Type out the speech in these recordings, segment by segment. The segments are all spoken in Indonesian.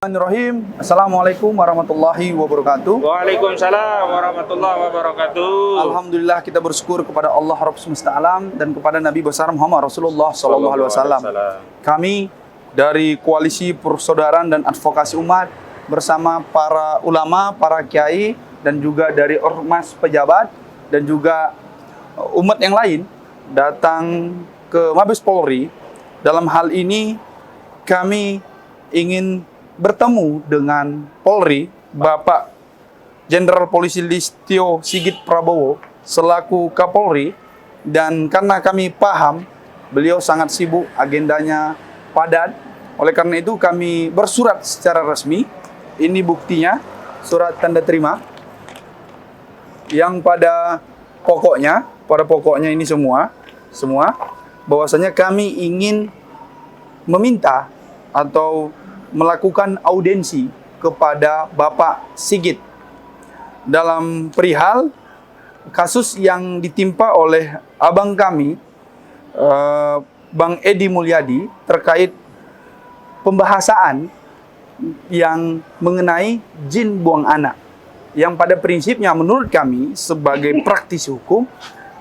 Bismillahirrahmanirrahim. Assalamualaikum warahmatullahi wabarakatuh. Waalaikumsalam warahmatullahi wabarakatuh. Alhamdulillah kita bersyukur kepada Allah Rabb semesta alam dan kepada Nabi besar Muhammad Rasulullah Sallallahu Alaihi Wasallam. Kami dari Koalisi Persaudaraan dan Advokasi Umat bersama para ulama, para kiai dan juga dari ormas pejabat dan juga umat yang lain datang ke Mabes Polri. Dalam hal ini kami ingin bertemu dengan Polri, Bapak Jenderal Polisi Listio Sigit Prabowo selaku Kapolri, dan karena kami paham beliau sangat sibuk, agendanya padat, oleh karena itu kami bersurat secara resmi. Ini buktinya, surat tanda terima yang pada pokoknya ini semua bahwasanya kami ingin meminta atau melakukan audiensi kepada Bapak Sigit dalam perihal kasus yang ditimpa oleh abang kami, Bang Edi Mulyadi, terkait pembahasan yang mengenai jin buang anak, yang pada prinsipnya menurut kami sebagai praktisi hukum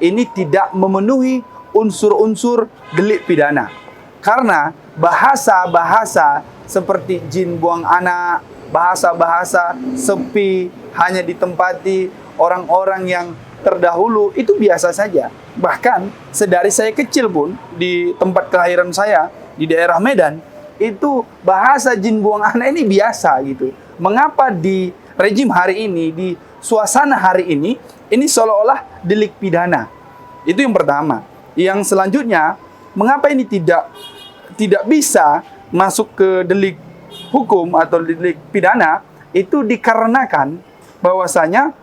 ini tidak memenuhi unsur-unsur delik pidana, karena bahasa-bahasa seperti jin buang anak, bahasa-bahasa sepi, hanya ditempati orang-orang yang terdahulu, itu biasa saja. Bahkan sedari saya kecil pun di tempat kelahiran saya di daerah Medan, itu bahasa jin buang anak ini biasa gitu. Mengapa di rejim hari ini, di suasana hari ini seolah-olah delik pidana? Itu yang pertama. Yang selanjutnya, mengapa ini tidak bisa masuk ke delik hukum atau delik pidana? Itu dikarenakan bahwasanya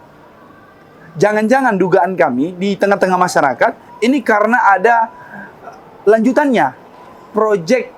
jangan-jangan dugaan kami di tengah-tengah masyarakat ini karena ada lanjutannya, proyek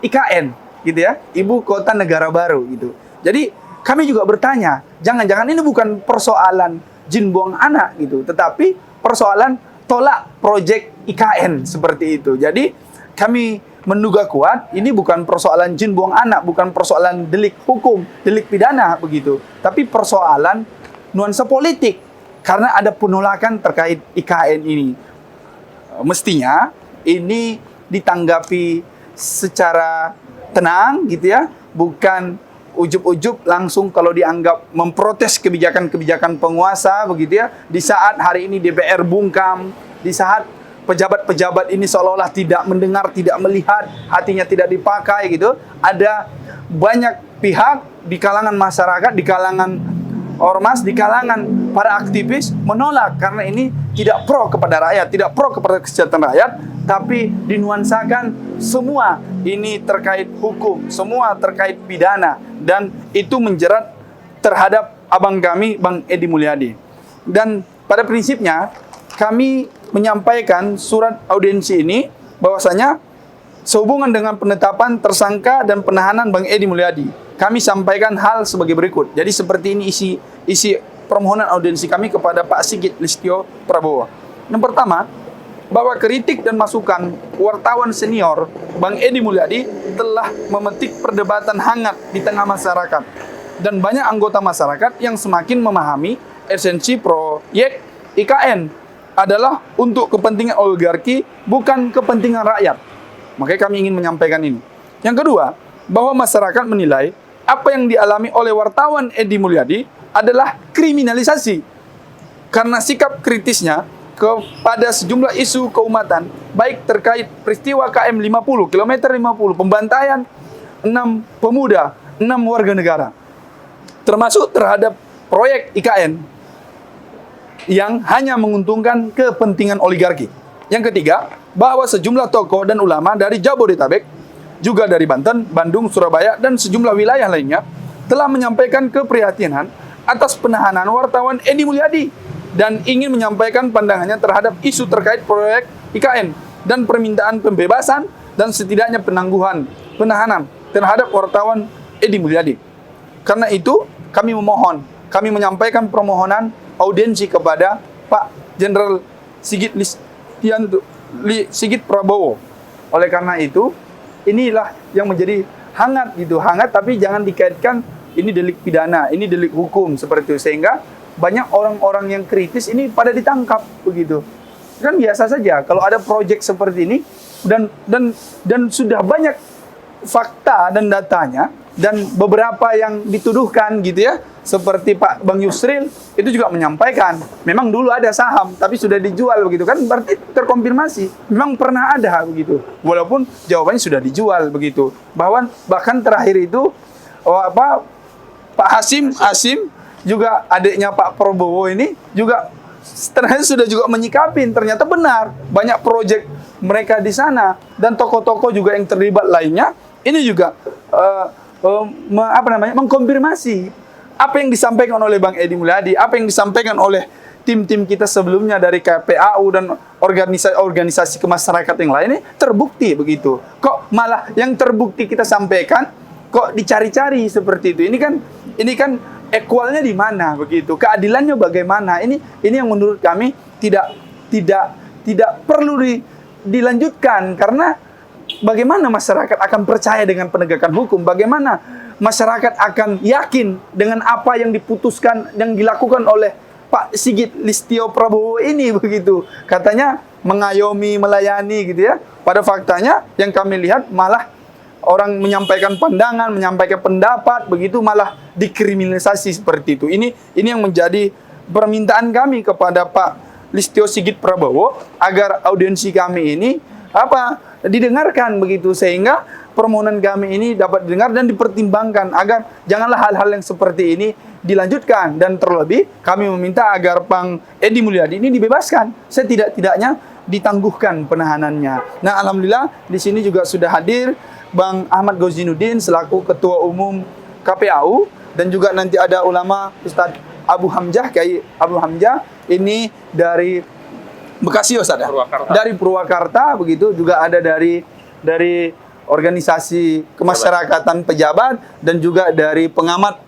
IKN gitu ya, Ibu Kota Negara Baru gitu. Jadi kami juga bertanya, jangan-jangan ini bukan persoalan jin buang anak gitu, tetapi persoalan tolak proyek IKN seperti itu. Jadi kami menduga kuat ini bukan persoalan jin buang anak, bukan persoalan delik hukum, delik pidana begitu, tapi persoalan nuansa politik karena ada penolakan terkait IKN ini. Mestinya ini ditanggapi secara tenang gitu ya, bukan ujub-ujub langsung kalau dianggap memprotes kebijakan-kebijakan penguasa begitu ya. Di saat hari ini DPR bungkam, di saat pejabat-pejabat ini seolah-olah tidak mendengar, tidak melihat, hatinya tidak dipakai gitu. Ada banyak pihak di kalangan masyarakat, di kalangan ormas, di kalangan para aktivis menolak karena ini tidak pro kepada rakyat, tidak pro kepada kesejahteraan rakyat, tapi dinuansakan semua ini terkait hukum, semua terkait pidana, dan itu menjerat terhadap abang kami, Bang Edi Mulyadi. Dan pada prinsipnya kami menyampaikan surat audiensi ini bahwasanya sehubungan dengan penetapan tersangka dan penahanan Bang Edi Mulyadi, kami sampaikan hal sebagai berikut. Jadi seperti ini isi permohonan audiensi kami kepada Pak Sigit Listio Prabowo. Yang pertama, bahwa kritik dan masukan wartawan senior Bang Edi Mulyadi telah memetik perdebatan hangat di tengah masyarakat, dan banyak anggota masyarakat yang semakin memahami esensi proyek IKN adalah untuk kepentingan oligarki, bukan kepentingan rakyat. Makanya kami ingin menyampaikan ini. Yang kedua, bahwa masyarakat menilai apa yang dialami oleh wartawan Edi Mulyadi adalah kriminalisasi karena sikap kritisnya kepada sejumlah isu keumatan, baik terkait peristiwa KM 50, kilometer 50, pembantaian 6 pemuda, 6 warga negara, termasuk terhadap proyek IKN yang hanya menguntungkan kepentingan oligarki. Yang ketiga, bahwa sejumlah tokoh dan ulama dari Jabodetabek, juga dari Banten, Bandung, Surabaya, dan sejumlah wilayah lainnya telah menyampaikan keprihatinan atas penahanan wartawan Edi Mulyadi dan ingin menyampaikan pandangannya terhadap isu terkait proyek IKN dan permintaan pembebasan dan setidaknya penahanan terhadap wartawan Edi Mulyadi. Karena itu, kami menyampaikan permohonan audiensi kepada Pak Jenderal Sigit Prabowo. Oleh karena itu, inilah yang menjadi hangat gitu, hangat tapi jangan dikaitkan ini delik pidana, ini delik hukum seperti itu, sehingga banyak orang-orang yang kritis ini pada ditangkap begitu. Kan biasa saja kalau ada proyek seperti ini dan sudah banyak fakta dan datanya, dan beberapa yang dituduhkan gitu ya, seperti Pak Bang Yusril itu juga menyampaikan memang dulu ada saham tapi sudah dijual begitu kan, berarti terkonfirmasi memang pernah ada begitu, walaupun jawabannya sudah dijual begitu. Bahkan terakhir itu Pak Hasim juga adiknya Pak Prabowo ini juga ternyata sudah juga menyikapin, ternyata benar banyak proyek mereka di sana, dan tokoh-tokoh juga yang terlibat lainnya ini juga mengkonfirmasi apa yang disampaikan oleh Bang Edi Mulyadi, apa yang disampaikan oleh tim-tim kita sebelumnya dari KPAU dan organisasi kemasyarakatan yang lain ini terbukti begitu. Kok malah yang terbukti kita sampaikan kok dicari-cari seperti itu? Ini kan equalnya di mana begitu? Keadilannya bagaimana? Ini yang menurut kami tidak perlu dilanjutkan, karena bagaimana masyarakat akan percaya dengan penegakan hukum? Bagaimana masyarakat akan yakin dengan apa yang diputuskan, yang dilakukan oleh Pak Sigit Listio Prabowo ini begitu? Katanya mengayomi, melayani gitu ya. Pada faktanya yang kami lihat malah orang menyampaikan pandangan, menyampaikan pendapat begitu malah dikriminalisasi seperti itu. Ini yang menjadi permintaan kami kepada Pak Listio Sigit Prabowo agar audiensi kami ini didengarkan begitu, sehingga permohonan kami ini dapat didengar dan dipertimbangkan agar janganlah hal-hal yang seperti ini dilanjutkan, dan terlebih kami meminta agar Bang Edi Mulyadi ini dibebaskan setidak-tidaknya, ditangguhkan penahanannya. Nah, alhamdulillah di sini juga sudah hadir Bang Ahmad Gauzinuddin selaku Ketua Umum KPAU, dan juga nanti ada ulama Ustadz Abu Hamzah, Kiai Abu Hamzah ini dari Bekasi, Ustaz, dari Purwakarta begitu, juga ada dari organisasi kemasyarakatan pejabat, dan juga dari pengamat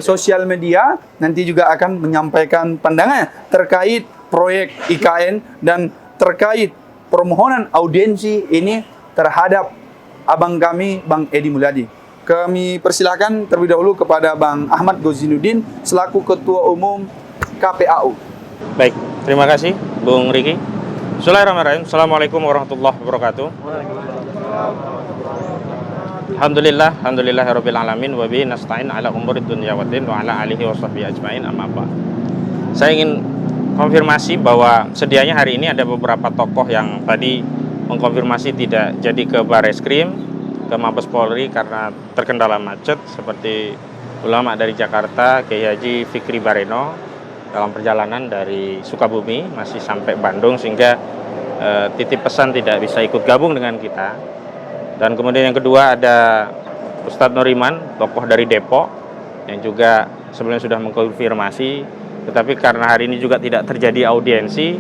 sosial media nanti juga akan menyampaikan pandangannya terkait proyek IKN dan terkait permohonan audiensi ini terhadap abang kami Bang Edi Mulyadi. Kami persilakan terlebih dahulu kepada Bang Ahmad Gauzinuddin selaku Ketua Umum KPAU. Baik, terima kasih Bung Riki. Bismillahirrahmanirrahim. Assalamualaikum warahmatullahi wabarakatuh. Alhamdulillahirabbil alamin wa bihi nasta'in ala umurid dunya waddin wa ala alihi washabbihi ajmain, amma ba'd. Saya ingin konfirmasi bahwa sedianya hari ini ada beberapa tokoh yang tadi mengkonfirmasi tidak jadi ke Bareskrim, ke Mabes Polri karena terkendala macet, seperti ulama dari Jakarta Kiai Haji Fikri Bareno dalam perjalanan dari Sukabumi masih sampai Bandung, sehingga titip pesan tidak bisa ikut gabung dengan kita. Dan kemudian yang kedua ada Ustadz Nuriman, tokoh dari Depok, yang juga sebelumnya sudah mengkonfirmasi, tetapi karena hari ini juga tidak terjadi audiensi,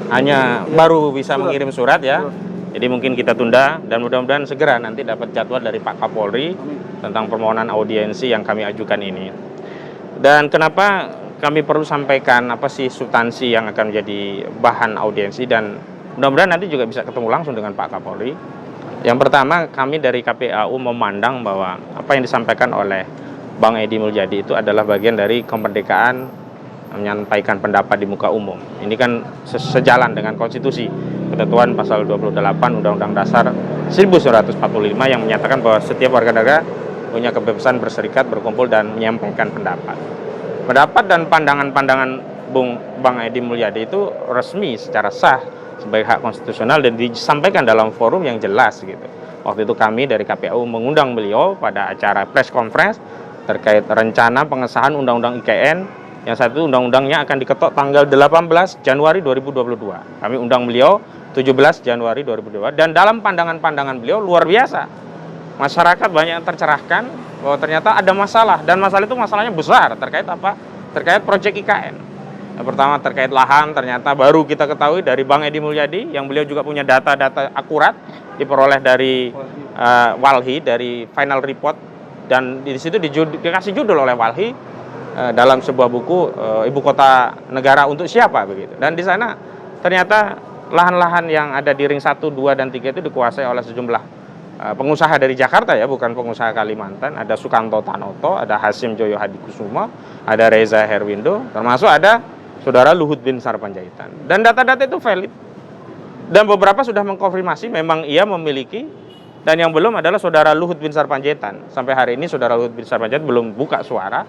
hanya baru bisa mengirim surat ya. Jadi mungkin kita tunda, dan mudah-mudahan segera nanti dapat jadwal dari Pak Kapolri tentang permohonan audiensi yang kami ajukan ini. Dan kenapa kami perlu sampaikan apa sih substansi yang akan menjadi bahan audiensi, dan mudah-mudahan nanti juga bisa ketemu langsung dengan Pak Kapolri. Yang pertama, kami dari KPAU memandang bahwa apa yang disampaikan oleh Bang Edi Mulyadi itu adalah bagian dari kemerdekaan menyampaikan pendapat di muka umum. Ini kan sejalan dengan konstitusi, ketentuan pasal 28 Undang-Undang Dasar 1945 yang menyatakan bahwa setiap warga negara punya kebebasan berserikat, berkumpul, dan menyampaikan pendapat. Pendapat dan pandangan-pandangan Bang Edi Mulyadi itu resmi secara sah sebagai hak konstitusional dan disampaikan dalam forum yang jelas gitu. Waktu itu kami dari KPAU mengundang beliau pada acara press conference terkait rencana pengesahan Undang-Undang IKN, yang satu undang-undangnya akan diketok tanggal 18 Januari 2022. Kami undang beliau 17 Januari 2022, dan dalam pandangan-pandangan beliau luar biasa. Masyarakat banyak yang tercerahkan bahwa ternyata ada masalah, dan masalah itu masalahnya besar. Terkait apa? Terkait proyek IKN. Yang pertama terkait lahan, ternyata baru kita ketahui dari Bang Edi Mulyadi, yang beliau juga punya data-data akurat diperoleh dari Walhi, dari final report, dan di situ dikasih judul oleh Walhi dalam sebuah buku Ibu Kota Negara untuk siapa begitu. Dan di sana ternyata lahan-lahan yang ada di ring 1, 2, dan 3 itu dikuasai oleh sejumlah pengusaha dari Jakarta ya, bukan pengusaha Kalimantan. Ada Sukanto Tanoto, ada Hasim Joyo Hadikusumo, ada Reza Herwindo, termasuk ada Saudara Luhut bin Sarpanjaitan. Dan data-data itu valid. Dan beberapa sudah mengkonfirmasi memang ia memiliki, dan yang belum adalah Saudara Luhut bin Sarpanjaitan. Sampai hari ini Saudara Luhut bin Sarpanjaitan belum buka suara,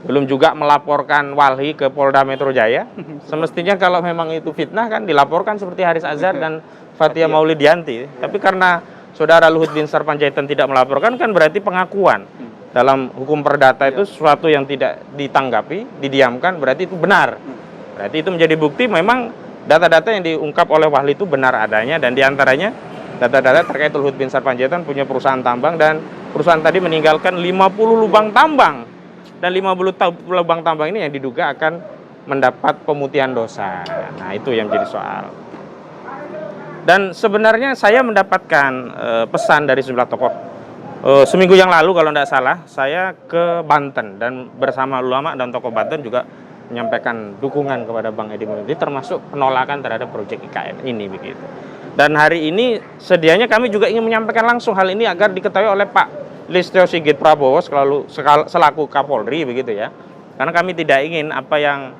belum juga melaporkan Walhi ke Polda Metro Jaya. Semestinya kalau memang itu fitnah kan dilaporkan seperti Haris Azhar dan Fathia Maulidianti. Tapi karena Saudara Luhut bin Sarpanjaitan tidak melaporkan, kan berarti pengakuan. Dalam hukum perdata itu sesuatu yang tidak ditanggapi, didiamkan, berarti itu benar. Berarti itu menjadi bukti memang data-data yang diungkap oleh Walhi itu benar adanya, dan diantaranya data-data terkait Luhut bin Sarpanjaitan punya perusahaan tambang, dan perusahaan tadi meninggalkan 50 lubang tambang. Dan 50 lubang tambang ini yang diduga akan mendapat pemutihan dosa. Nah, itu yang jadi soal. Dan sebenarnya saya mendapatkan pesan dari sejumlah tokoh. Seminggu yang lalu kalau tidak salah, saya ke Banten dan bersama ulama dan tokoh Banten juga menyampaikan dukungan kepada Bang Edi Mulyadi, termasuk penolakan terhadap proyek IKN ini begitu. Dan hari ini sedianya kami juga ingin menyampaikan langsung hal ini agar diketahui oleh Pak Listio Sigit Prabowo selaku Kapolri begitu ya. Karena kami tidak ingin apa yang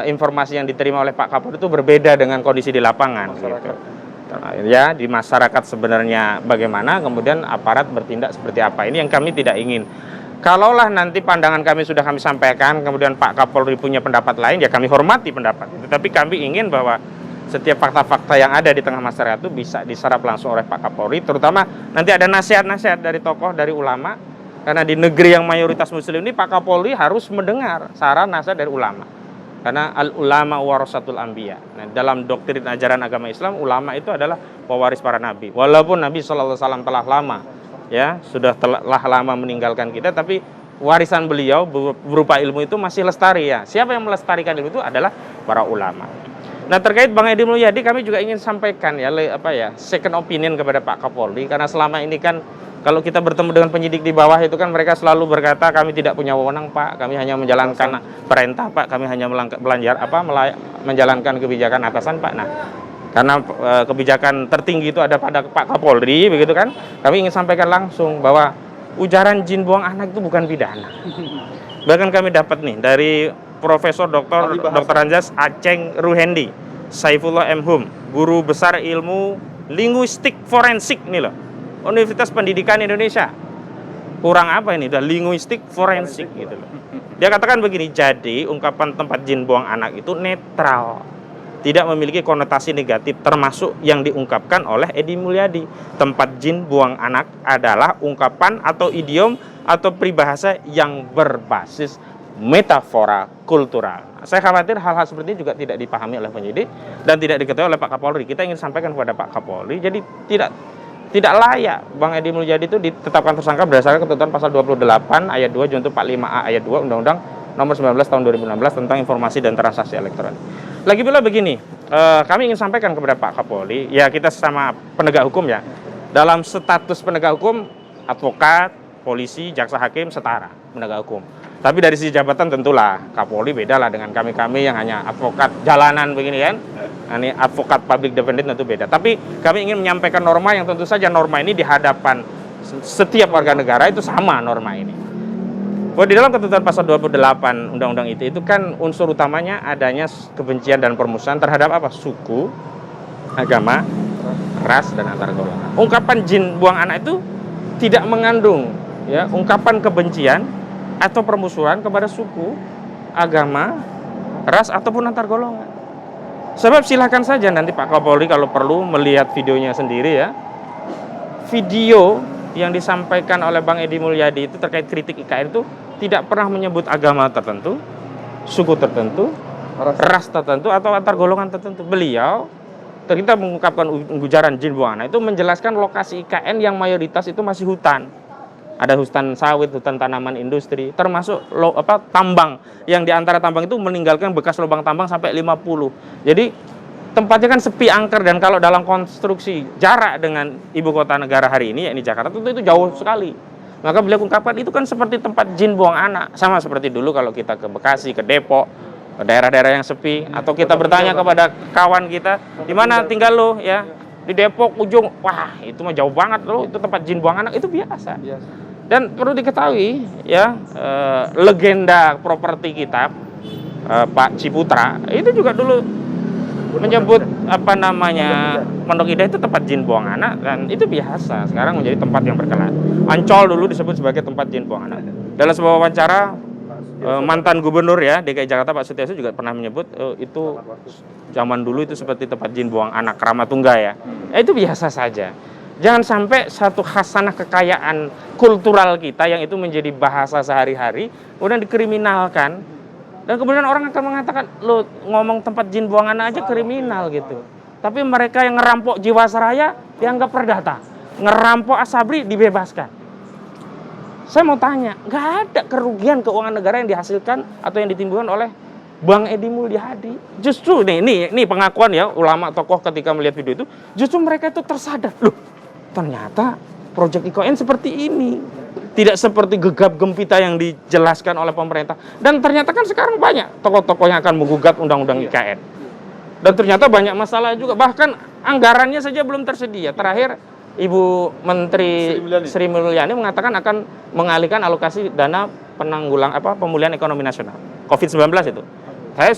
informasi yang diterima oleh Pak Kapolri itu berbeda dengan kondisi di lapangan gitu. Ya, di masyarakat sebenarnya bagaimana, kemudian aparat bertindak seperti apa. Ini yang kami tidak ingin. Kalaulah nanti pandangan kami sudah kami sampaikan, kemudian Pak Kapolri punya pendapat lain, ya kami hormati pendapat itu. Tapi kami ingin bahwa setiap fakta-fakta yang ada di tengah masyarakat itu bisa diserap langsung oleh Pak Kapolri, terutama nanti ada nasihat-nasihat dari tokoh, dari ulama, karena di negeri yang mayoritas muslim ini Pak Kapolri harus mendengar saran nasihat dari ulama, karena al-ulama warasatul anbiya. Nah, dalam doktrin ajaran agama Islam, ulama itu adalah pewaris para nabi. Walaupun Nabi SAW telah lama, ya sudah telah lama meninggalkan kita, tapi warisan beliau berupa ilmu itu masih lestari ya. Siapa yang melestarikan ilmu itu adalah para ulama. Nah, terkait Bang Edi Mulyadi, kami juga ingin sampaikan ya second opinion kepada Pak Kapolri, karena selama ini kan kalau kita bertemu dengan penyidik di bawah itu kan mereka selalu berkata kami tidak punya wewenang Pak, kami hanya menjalankan perintah Pak, kami hanya menjalankan kebijakan atasan Pak. Nah, karena kebijakan tertinggi itu ada pada Pak Kapolri begitu kan, kami ingin sampaikan langsung bahwa ujaran jin buang anak itu bukan pidana. Bahkan kami dapat nih dari Profesor Dr. Anjas Aceng Ruhendi, Saifullah M. Hum, guru besar ilmu linguistik forensik nih loh, Universitas Pendidikan Indonesia. Kurang apa ini? Udah linguistik forensik gitu loh. Dia katakan begini, jadi ungkapan tempat jin buang anak itu netral, tidak memiliki konotasi negatif, termasuk yang diungkapkan oleh Edi Mulyadi. Tempat jin buang anak adalah ungkapan atau idiom atau peribahasa yang berbasis metafora kultural. Saya khawatir hal-hal seperti ini juga tidak dipahami oleh penyidik dan tidak diketahui oleh Pak Kapolri. Kita ingin sampaikan kepada Pak Kapolri, jadi tidak layak Bang Edi Mulyadi itu ditetapkan tersangka berdasarkan ketentuan pasal 28 ayat 2 junto 45A ayat 2 Undang-Undang Nomor 19 tahun 2016 tentang informasi dan transaksi elektronik. Lagi pula begini, kami ingin sampaikan kepada Pak Kapolri, ya kita sama penegak hukum ya. Dalam status penegak hukum, advokat, polisi, jaksa hakim setara penegak hukum. Tapi dari sisi jabatan tentulah Kapolri beda lah dengan kami-kami yang hanya advokat jalanan begini kan. Ini advokat public defendant tentu beda. Tapi kami ingin menyampaikan norma yang tentu saja norma ini di hadapan setiap warga negara itu sama norma ini. Bahwa di dalam ketentuan pasal 28 undang-undang itu kan unsur utamanya adanya kebencian dan permusuhan terhadap apa? Suku, agama, ras, dan antar golongan. Ungkapan jin buang anak itu tidak mengandung ya ungkapan kebencian atau permusuhan kepada suku, agama, ras, ataupun antar golongan. Sebab silahkan saja nanti Pak Kapolri kalau perlu melihat videonya sendiri ya. Video yang disampaikan oleh Bang Edi Mulyadi itu terkait kritik IKN itu tidak pernah menyebut agama tertentu, suku tertentu, ras tertentu, atau antar golongan tertentu. Beliau ketika mengungkapkan ujaran jin buang anak itu menjelaskan lokasi IKN yang mayoritas itu masih hutan. Ada hutan sawit, hutan tanaman industri, termasuk tambang, yang diantara tambang itu meninggalkan bekas lubang tambang sampai 50. Jadi tempatnya kan sepi angker, dan kalau dalam konstruksi jarak dengan ibu kota negara hari ini, yakni Jakarta, itu jauh sekali. Maka beliau ungkapkan itu kan seperti tempat jin buang anak, sama seperti dulu kalau kita ke Bekasi, ke Depok, ke daerah-daerah yang sepi, atau kita bertanya kepada kawan kita, di mana tinggal lo, ya, di Depok ujung, wah itu mah jauh banget loh, itu tempat jin buang anak, itu biasa. Dan perlu diketahui ya, legenda properti kita Pak Ciputra itu juga dulu menyebut apa namanya Pondok Indah itu tempat jin buang anak, dan itu biasa sekarang menjadi tempat yang berkelas. Ancol dulu disebut sebagai tempat jin buang anak. Dalam sebuah wawancara mantan gubernur ya DKI Jakarta Pak Sutiaso juga pernah menyebut itu zaman dulu itu seperti tempat jin buang anak Ramatungga ya. Itu biasa saja. Jangan sampai satu khasanah kekayaan kultural kita yang itu menjadi bahasa sehari-hari kemudian dikriminalkan. Dan kemudian orang akan mengatakan, lo ngomong tempat jin buang anak aja kriminal gitu. Tapi mereka yang ngerampok Jiwasraya dianggap perdata. Ngerampok Asabri dibebaskan. Saya mau tanya, nggak ada kerugian keuangan negara yang dihasilkan atau yang ditimbulkan oleh Bang Edi Mulyadi. Justru ini pengakuan ya ulama tokoh ketika melihat video itu, justru mereka itu tersadar, loh ternyata proyek IKN seperti ini. Tidak seperti gegap gempita yang dijelaskan oleh pemerintah. Dan ternyata kan sekarang banyak tokoh-tokoh yang akan menggugat undang-undang IKN. Dan ternyata banyak masalah juga. Bahkan anggarannya saja belum tersedia. Terakhir Ibu Menteri Sri Mulyani mengatakan akan mengalihkan alokasi dana pemulihan ekonomi nasional. COVID-19 itu. Saya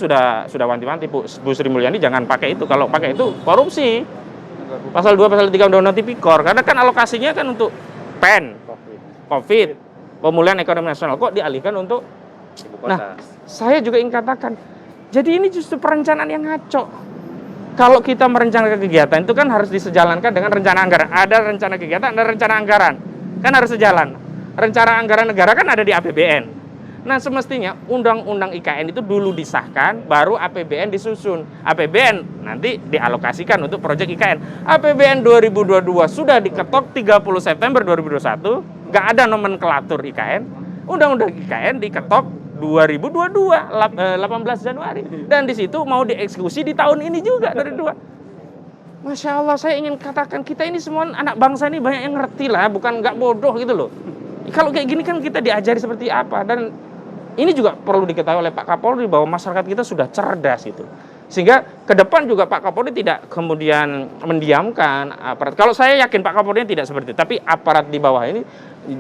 sudah wanti-wanti Bu Sri Mulyani jangan pakai itu. Kalau pakai itu korupsi. Pasal 2, pasal 3 Undang-Undang Tipikor. Karena kan alokasinya kan untuk PEN. COVID, pemulihan ekonomi nasional, kok dialihkan untuk ibu kota. Nah, saya juga ingin katakan, jadi ini justru perencanaan yang ngaco. Kalau kita merencanakan kegiatan itu kan harus disejalankan dengan rencana anggaran. Ada rencana kegiatan, ada rencana anggaran, kan harus sejalan. Rencana anggaran negara kan ada di APBN. Nah, semestinya undang-undang IKN itu dulu disahkan, baru APBN disusun. APBN nanti dialokasikan untuk proyek IKN. APBN 2022 sudah diketok 30 September 2021. Nggak ada nomenklatur IKN. Undang-undang IKN diketok 2022, 18 Januari. Dan di situ mau dieksekusi di tahun ini juga dari 2. Masya Allah, saya ingin katakan kita ini semua anak bangsa ini banyak yang ngerti lah, bukan nggak bodoh gitu loh. Kalau kayak gini kan kita diajari seperti apa. Dan ini juga perlu diketahui oleh Pak Kapolri bahwa masyarakat kita sudah cerdas itu. Sehingga ke depan juga Pak Kapolri tidak kemudian mendiamkan aparat. Kalau saya yakin Pak Kapolri tidak seperti itu, tapi aparat di bawah ini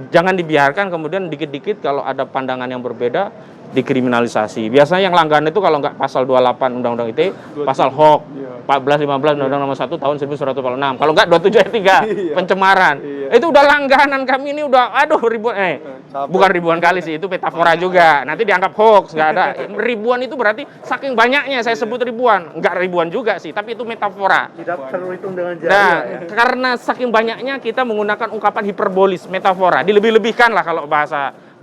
jangan dibiarkan kemudian dikit-dikit kalau ada pandangan yang berbeda dikriminalisasi. Biasanya yang langganan itu kalau nggak pasal 28 Undang-Undang ITE, pasal HOK, 14-15 Undang-Undang Nomor 1 tahun 1946. Kalau nggak 27 ayat 3, pencemaran. Itu udah langganan kami ini udah ribuan bukan ribuan kali sih, itu metafora juga. Nanti dianggap hoax, nggak ada. Ribuan itu berarti saking banyaknya saya sebut ribuan. Nggak ribuan juga sih, tapi itu metafora. Tidak terhitung dengan jari. Nah, karena saking banyaknya kita menggunakan ungkapan hiperbolis, metafora. Dilebih-lebihkan lah kalau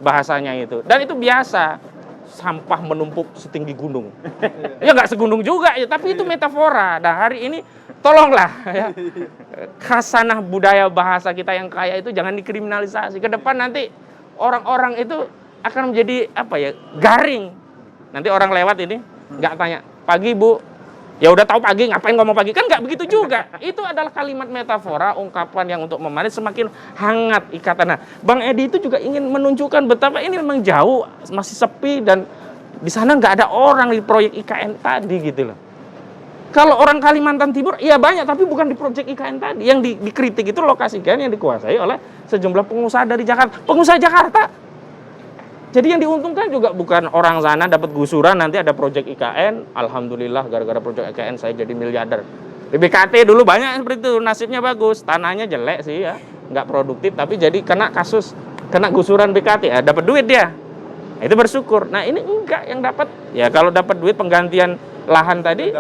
bahasanya itu. Dan itu biasa. Sampah menumpuk setinggi gunung. Ya nggak segunung juga ya, tapi itu metafora. Nah, hari ini tolonglah ya. Khasanah budaya bahasa kita yang kaya itu jangan dikriminalisasi. Ke depan nanti orang-orang itu akan menjadi garing. Nanti orang lewat ini nggak tanya, "Pagi, Bu." Ya udah tahu pagi, ngapain ngomong pagi? Kan nggak begitu juga. Itu adalah kalimat metafora, ungkapan yang untuk memanis semakin hangat ikatan. Nah, Bang Edi itu juga ingin menunjukkan betapa ini memang jauh, masih sepi, dan di sana nggak ada orang di proyek IKN tadi gitu loh. Kalau orang Kalimantan Timur, iya banyak, tapi bukan di proyek IKN tadi. Yang dikritik itu lokasi IKN yang dikuasai oleh sejumlah pengusaha dari Jakarta. Pengusaha Jakarta. Jadi yang diuntungkan juga bukan orang sana dapat gusuran, nanti ada proyek IKN, alhamdulillah gara-gara proyek IKN saya jadi miliarder. Di BKT dulu banyak seperti itu, nasibnya bagus, tanahnya jelek sih ya, nggak produktif, tapi jadi kena gusuran BKT, dapat duit dia. Itu bersyukur. Nah ini enggak yang dapat, ya kalau dapat duit penggantian lahan tadi,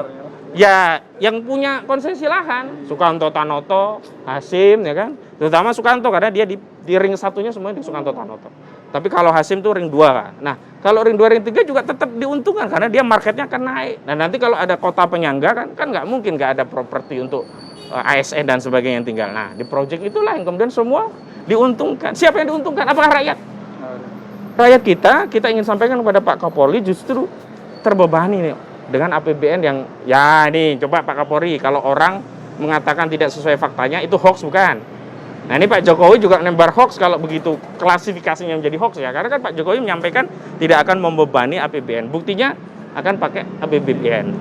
ya yang punya konsesi lahan, Sukanto Tanoto, Hasim ya kan, terutama Sukanto karena dia di ring satunya semuanya di Sukanto Tanoto. Tapi kalau Hasim tuh ring 2 kan. Nah, kalau ring 2, ring 3 juga tetap diuntungkan karena dia marketnya akan naik. Nah, nanti kalau ada kota penyangga kan nggak mungkin nggak ada properti untuk ASN dan sebagainya yang tinggal. Nah, di proyek itulah yang kemudian semua diuntungkan. Siapa yang diuntungkan? Apakah rakyat? Rakyat kita ingin sampaikan kepada Pak Kapolri justru terbebani nih dengan APBN yang coba Pak Kapolri, kalau orang mengatakan tidak sesuai faktanya itu hoax bukan? Nah ini Pak Jokowi juga nembar hoax kalau begitu klasifikasinya menjadi hoax ya. Karena kan Pak Jokowi menyampaikan tidak akan membebani APBN. Buktinya akan pakai APBN.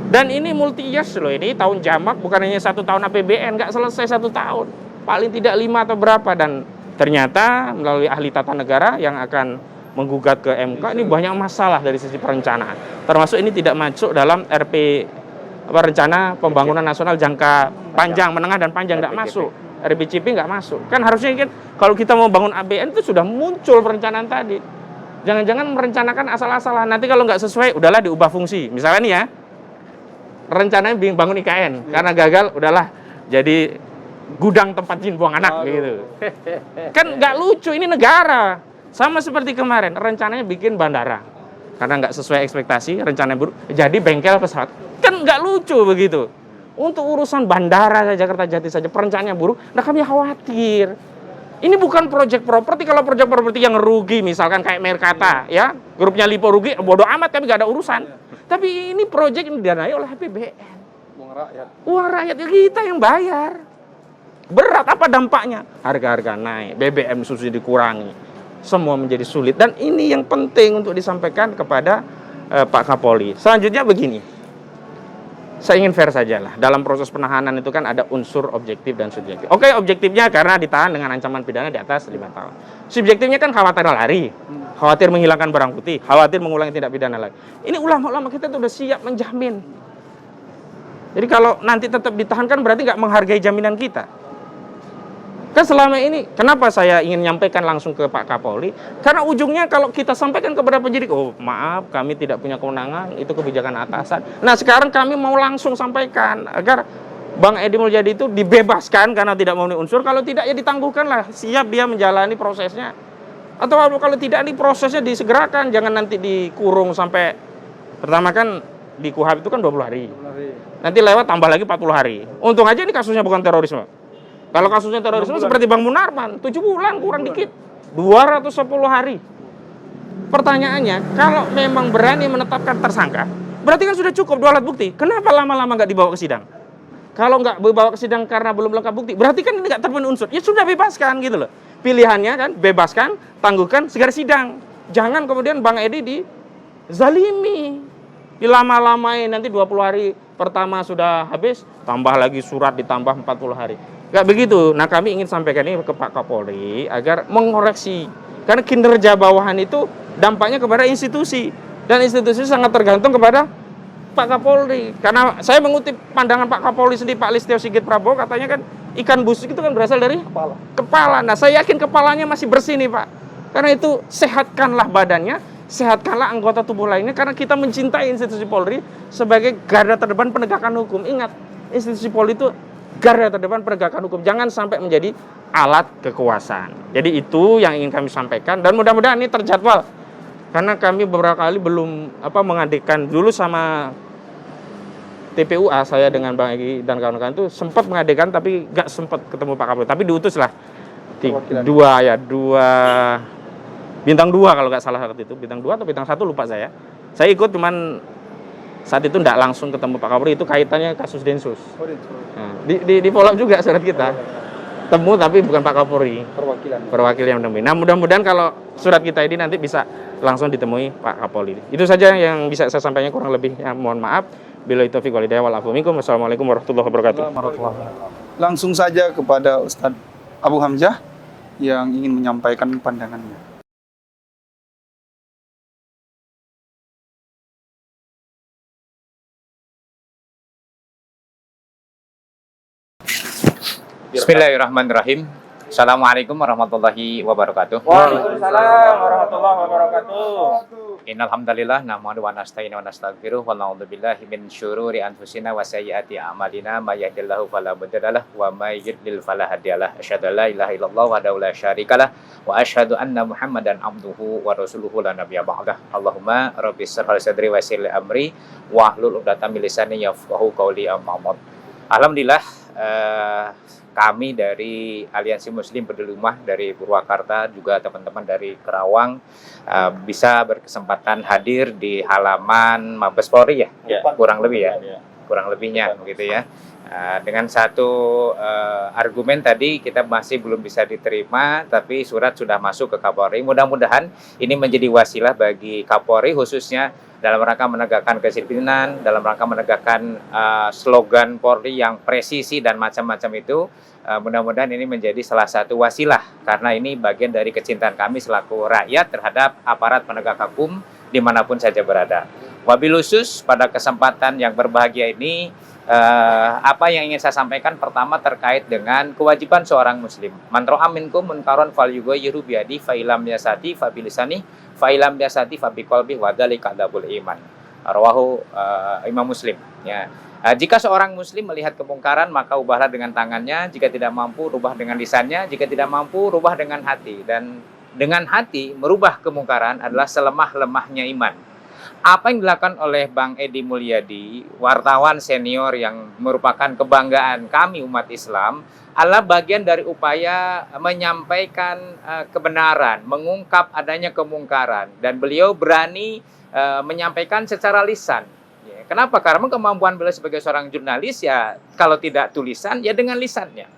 Dan ini multi years loh, ini tahun jamak, bukan hanya 1 tahun APBN, nggak selesai 1 tahun, paling tidak 5 atau berapa. Dan ternyata melalui ahli tata negara yang akan menggugat ke MK, ini banyak masalah dari sisi perencanaan, termasuk ini tidak masuk dalam rencana pembangunan nasional jangka panjang, menengah dan panjang, nggak masuk. RBCP nggak masuk. Kan harusnya kan kalau kita mau bangun ABN itu sudah muncul perencanaan tadi. Jangan-jangan merencanakan asal-asalan. Nanti kalau nggak sesuai, udahlah diubah fungsi. Misalnya nih ya, rencananya bangun IKN, karena gagal, udahlah jadi gudang tempat jin buang anak gitu. Kan nggak lucu, ini negara. Sama seperti kemarin, rencananya bikin bandara. Karena nggak sesuai ekspektasi, rencananya buruk, jadi bengkel pesawat. Kan nggak lucu begitu. Untuk urusan bandara saja, Kertajati saja, perencanaannya buruk, nah kami khawatir. Ini bukan proyek properti. Kalau proyek properti yang rugi, misalkan kayak Merkata, ya, grupnya Lipo rugi, bodoh amat, kami nggak ada urusan. Tapi ini proyek yang didanai oleh APBN. Uang rakyat. Uang rakyat, kita yang bayar. Berat apa dampaknya? Harga-harga naik, BBM subsidi dikurangi, semua menjadi sulit. Dan ini yang penting untuk disampaikan kepada Pak Kapolri. Selanjutnya begini. Saya ingin fair saja lah. Dalam proses penahanan itu kan ada unsur objektif dan subjektif. Oke, objektifnya karena ditahan dengan ancaman pidana di atas 5 tahun. Subjektifnya kan khawatir lari, khawatir menghilangkan barang bukti, khawatir mengulangi tindak pidana lagi. Ini ulama-ulama kita tuh udah siap menjamin. Jadi kalau nanti tetap ditahan kan berarti nggak menghargai jaminan kita. Kan selama ini, kenapa saya ingin nyampaikan langsung ke Pak Kapolri? Karena ujungnya kalau kita sampaikan kepada penyidik, oh maaf kami tidak punya kewenangan, itu kebijakan atasan. Nah sekarang kami mau langsung sampaikan agar Bang Edi Mulyadi itu dibebaskan karena tidak memenuhi unsur. Kalau tidak ya ditangguhkanlah, siap dia menjalani prosesnya. Atau kalau tidak, ini prosesnya disegerakan, jangan nanti dikurung sampai, pertama kan di KUHP itu kan 20 hari. Nanti lewat tambah lagi 40 hari. Untung aja ini kasusnya bukan terorisme. Kalau kasusnya terorisme seperti Bang Munarman, 7 bulan kurang dikit, 210 hari. Pertanyaannya, kalau memang berani menetapkan tersangka, berarti kan sudah cukup 2 alat bukti. Kenapa lama-lama nggak dibawa ke sidang? Kalau nggak dibawa ke sidang karena belum lengkap bukti, berarti kan ini nggak terpenuhi unsur. Ya sudah bebaskan gitu loh. Pilihannya kan bebaskan, tangguhkan, segera sidang. Jangan kemudian Bang Edi dizalimi, dilama-lamain, nanti 20 hari pertama sudah habis, tambah lagi surat ditambah 40 hari. Nggak begitu. Nah kami ingin sampaikan ini ke Pak Kapolri agar mengoreksi. Karena kinerja bawahan itu dampaknya kepada institusi. Dan institusi sangat tergantung kepada Pak Kapolri. Karena saya mengutip pandangan Pak Kapolri sendiri, Pak Listio Sigit Prabowo, katanya kan ikan busuk itu kan berasal dari kepala. Nah saya yakin kepalanya masih bersih nih Pak. Karena itu sehatkanlah badannya, sehatkanlah anggota tubuh lainnya. Karena kita mencintai institusi Polri sebagai garda terdepan penegakan hukum. Ingat, institusi Polri itu garda terdepan penegakan hukum, jangan sampai menjadi alat kekuasaan. Jadi itu yang ingin kami sampaikan dan mudah-mudahan ini terjadwal. Karena kami beberapa kali belum mengadekan dulu sama TPUA, saya dengan Bang Egy dan kawan-kawan itu sempat mengadekan tapi nggak sempat ketemu Pak Kapolri. Tapi diutuslah dua bintang 2 kalau nggak salah waktu itu, bintang 2 atau bintang 1 lupa saya. Saya ikut cuman saat itu tidak langsung ketemu Pak Kapolri, itu kaitannya kasus Densus. Nah, di follow up juga surat kita. Temu tapi bukan Pak Kapolri. Perwakilan yang menemui. Nah mudah-mudahan kalau surat kita ini nanti bisa langsung ditemui Pak Kapolri. Itu saja yang bisa saya sampaikan, kurang lebih ya, mohon maaf. Billahi taufiq wal hidayah wal afu minkum. Wassalamualaikum warahmatullahi wabarakatuh. Langsung saja kepada Ustadz Abu Hamzah yang ingin menyampaikan pandangannya. Bismillahirrahmanirrahim. Assalamualaikum warahmatullahi wabarakatuh. Waalaikumsalam warahmatullahi wabarakatuh. Innal hamdalillah nahmadu wa nasta'inu wa nastaghfiruh wa na'udzu billahi min syururi anfusina wa sayyiati a'malina may yahdihillahu fala mudhillalah wa may yudlil fala hadiyalah. Asyhadu an la ilaha illallah wahdahu la syarikalah wa asyhadu anna Muhammadan abduhu wa rasuluhu la nabiyya ba'dah. Allahumma rabbis shrah li sadri wa yassir li amri wa hlul 'uqdatam min lisani yafqahu qawli amma ba'd. Alhamdulillah kami dari Aliansi Muslim Peduli Ummah dari Purwakarta, juga teman-teman dari Kerawang bisa berkesempatan hadir di halaman Mabes Polri ya, kurang lebih ya, kurang lebihnya begitu ya. Dengan satu argumen tadi kita masih belum bisa diterima, tapi surat sudah masuk ke Kapolri. Mudah-mudahan ini menjadi wasilah bagi Kapolri khususnya dalam rangka menegakkan kedisiplinan, dalam rangka menegakkan slogan Polri yang presisi dan macam-macam itu. Mudah-mudahan ini menjadi salah satu wasilah, karena ini bagian dari kecintaan kami selaku rakyat terhadap aparat penegak hukum dimanapun saja berada. Wabil khusus pada kesempatan yang berbahagia ini, apa yang ingin saya sampaikan pertama terkait dengan kewajiban seorang muslim. Man ra'a minkum munkaron falyughayyirhu biyadihi fa illam yastati fa bilisanihi fa illam yastati fa biqalbihi wa dzalika adzabul iman. Rawahu Imam Muslim, ya. Jika seorang muslim melihat kemungkaran, maka ubahlah dengan tangannya, jika tidak mampu rubah dengan lisannya, jika tidak mampu rubah dengan hati. Dan dengan hati merubah kemungkaran adalah selemah-lemahnya iman. Apa yang dilakukan oleh Bang Edi Mulyadi, wartawan senior yang merupakan kebanggaan kami umat Islam, adalah bagian dari upaya menyampaikan kebenaran, mengungkap adanya kemungkaran, dan beliau berani menyampaikan secara lisan. Kenapa? Karena kemampuan beliau sebagai seorang jurnalis, ya kalau tidak tulisan ya dengan lisannya.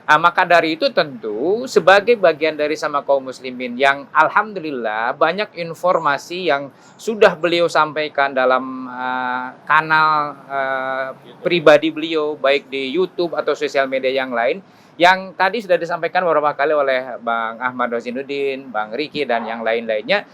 Maka dari itu tentu sebagai bagian dari sama kaum muslimin yang alhamdulillah banyak informasi yang sudah beliau sampaikan dalam kanal pribadi beliau, baik di YouTube atau sosial media yang lain, yang tadi sudah disampaikan beberapa kali oleh Bang Ahmad Rozinuddin, Bang Riki, dan yang lain-lainnya,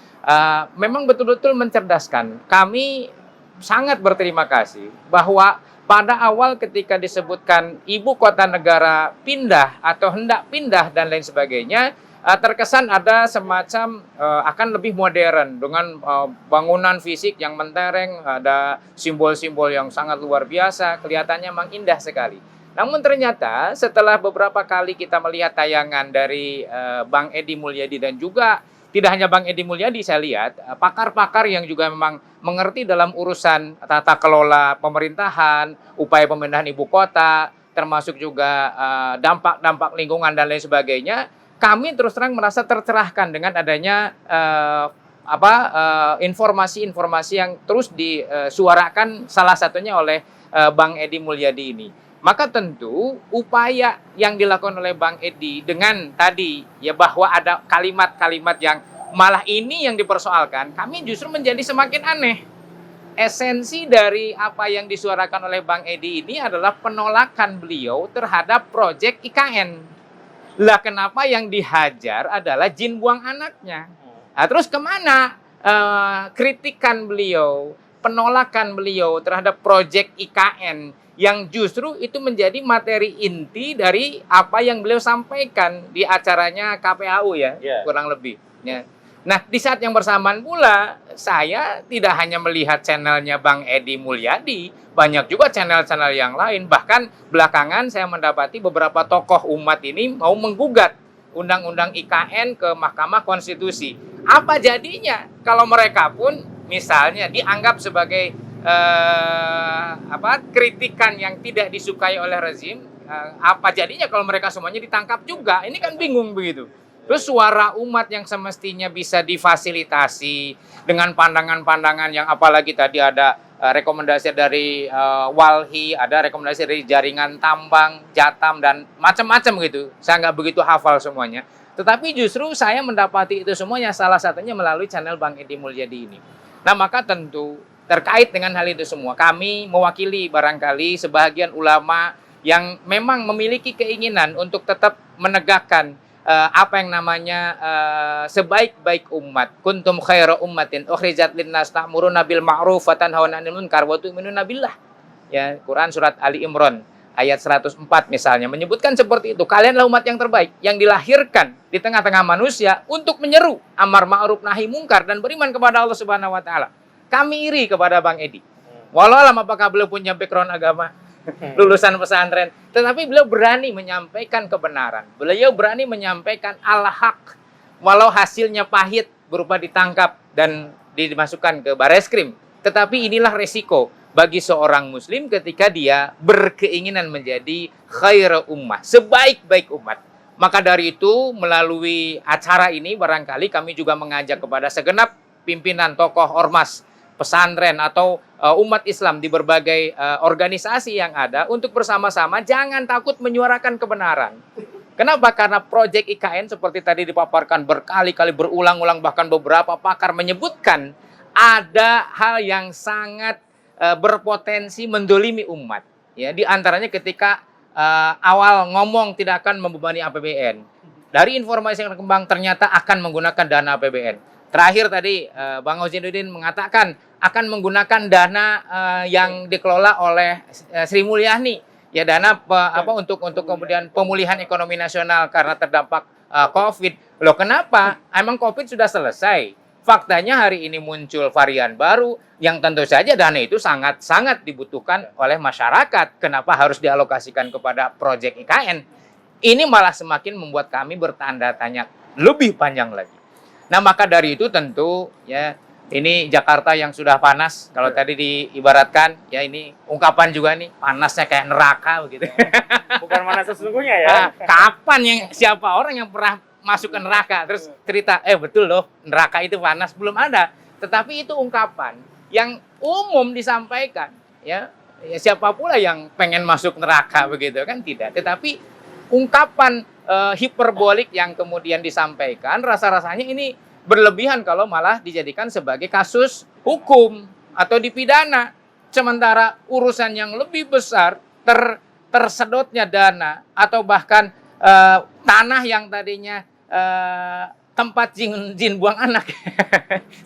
memang betul-betul mencerdaskan. Kami sangat berterima kasih bahwa pada awal ketika disebutkan ibu kota negara pindah atau hendak pindah dan lain sebagainya, terkesan ada semacam akan lebih modern dengan bangunan fisik yang mentereng, ada simbol-simbol yang sangat luar biasa, kelihatannya memang indah sekali. Namun ternyata setelah beberapa kali kita melihat tayangan dari Bang Edi Mulyadi, dan juga tidak hanya Bang Edi Mulyadi, saya lihat pakar-pakar yang juga memang mengerti dalam urusan tata kelola pemerintahan, upaya pemindahan ibu kota, termasuk juga dampak-dampak lingkungan dan lain sebagainya. Kami terus terang merasa tercerahkan dengan adanya informasi-informasi yang terus disuarakan, salah satunya oleh Bang Edi Mulyadi ini. Maka tentu upaya yang dilakukan oleh Bang Edi dengan tadi ya bahwa ada kalimat-kalimat yang malah ini yang dipersoalkan, kami justru menjadi semakin aneh. Esensi dari apa yang disuarakan oleh Bang Edi ini adalah penolakan beliau terhadap proyek IKN. Lah kenapa yang dihajar adalah jin buang anaknya? Nah, terus kemana kritikan beliau, penolakan beliau terhadap proyek IKN? Yang justru itu menjadi materi inti dari apa yang beliau sampaikan di acaranya KPAU ya, kurang lebih. Ya. Nah, di saat yang bersamaan pula, saya tidak hanya melihat channelnya Bang Edi Mulyadi, banyak juga channel-channel yang lain. Bahkan belakangan saya mendapati beberapa tokoh umat ini mau menggugat Undang-Undang IKN ke Mahkamah Konstitusi. Apa jadinya kalau mereka pun misalnya dianggap sebagai kritikan yang tidak disukai oleh rezim, apa jadinya kalau mereka semuanya ditangkap juga? Ini kan bingung begitu. Terus suara umat yang semestinya bisa difasilitasi dengan pandangan-pandangan yang, apalagi tadi ada rekomendasi dari Walhi, ada rekomendasi dari jaringan tambang, Jatam, dan macam-macam gitu. Saya nggak begitu hafal semuanya. Tetapi justru saya mendapati itu semuanya salah satunya melalui channel Bang Edi Mulyadi ini. Nah, maka tentu terkait dengan hal itu semua, kami mewakili barangkali sebagian ulama yang memang memiliki keinginan untuk tetap menegakkan apa yang namanya sebaik-baik umat. Kuntum khaira ummatin ukhrijat linnas ta'muruna bil ma'ruf wa tanhauna 'anil munkar wa tu'minuna billah. Ya, Quran surat Ali Imran ayat 104 misalnya menyebutkan seperti itu. Kalianlah umat yang terbaik yang dilahirkan di tengah-tengah manusia untuk menyeru amar ma'ruf nahi munkar dan beriman kepada Allah Subhanahu wa taala. Kami iri kepada Bang Edi. Walau alam apakah beliau punya background agama, lulusan pesantren, tetapi beliau berani menyampaikan kebenaran. Beliau berani menyampaikan al-haq, walau hasilnya pahit berupa ditangkap dan dimasukkan ke Bareskrim. Tetapi inilah resiko bagi seorang muslim ketika dia berkeinginan menjadi khairu ummah, sebaik-baik umat. Maka dari itu melalui acara ini barangkali kami juga mengajak kepada segenap pimpinan tokoh ormas pesantren atau umat Islam di berbagai organisasi yang ada untuk bersama-sama jangan takut menyuarakan kebenaran. Kenapa? Karena proyek IKN seperti tadi dipaparkan berkali-kali berulang-ulang, bahkan beberapa pakar menyebutkan ada hal yang sangat berpotensi mendolimi umat. Ya, di antaranya ketika awal ngomong tidak akan membebani APBN. Dari informasi yang berkembang ternyata akan menggunakan dana APBN. Terakhir tadi Bang Ozinuddin mengatakan akan menggunakan dana yang dikelola oleh Sri Mulyani, ya dana untuk kemudian pemulihan ekonomi nasional karena terdampak COVID. Loh kenapa? Emang COVID sudah selesai? Faktanya hari ini muncul varian baru yang tentu saja dana itu sangat-sangat dibutuhkan oleh masyarakat. Kenapa harus dialokasikan kepada proyek IKN? Ini malah semakin membuat kami bertanda tanya lebih panjang lagi. Nah, maka dari itu tentu ya ini Jakarta yang sudah panas. Kalau tadi diibaratkan ya ini ungkapan juga nih panasnya kayak neraka begitu. Bukan panas sesungguhnya ya. Nah, kapan siapa orang yang pernah masuk ke neraka terus cerita betul loh neraka itu panas, belum ada. Tetapi itu ungkapan yang umum disampaikan ya siapa pula yang pengen masuk neraka begitu kan, tidak. Tetapi ungkapan hiperbolik yang kemudian disampaikan rasa-rasanya ini berlebihan kalau malah dijadikan sebagai kasus hukum atau dipidana, sementara urusan yang lebih besar tersedotnya dana atau bahkan tanah yang tadinya tempat jin buang anak.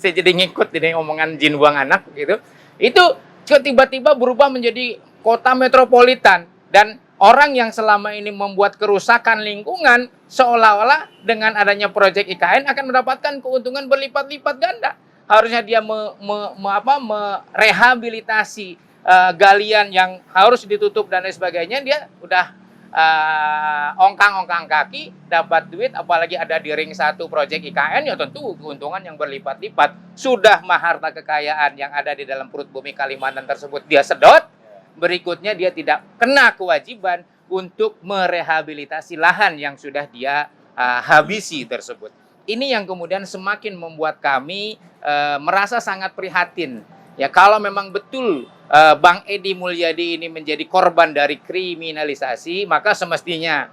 Saya jadi ngikut ini omongan jin buang anak gitu. Itu tiba-tiba berubah menjadi kota metropolitan dan orang yang selama ini membuat kerusakan lingkungan seolah-olah dengan adanya proyek IKN akan mendapatkan keuntungan berlipat-lipat ganda. Harusnya dia merehabilitasi galian yang harus ditutup dan lain sebagainya, dia udah ongkang-ongkang kaki dapat duit, apalagi ada di ring 1 proyek IKN, ya tentu keuntungan yang berlipat-lipat. Sudah harta kekayaan yang ada di dalam perut bumi Kalimantan tersebut dia sedot, berikutnya dia tidak kena kewajiban untuk merehabilitasi lahan yang sudah dia habisi tersebut. Ini yang kemudian semakin membuat kami merasa sangat prihatin. Ya, kalau memang betul Bang Edi Mulyadi ini menjadi korban dari kriminalisasi, maka semestinya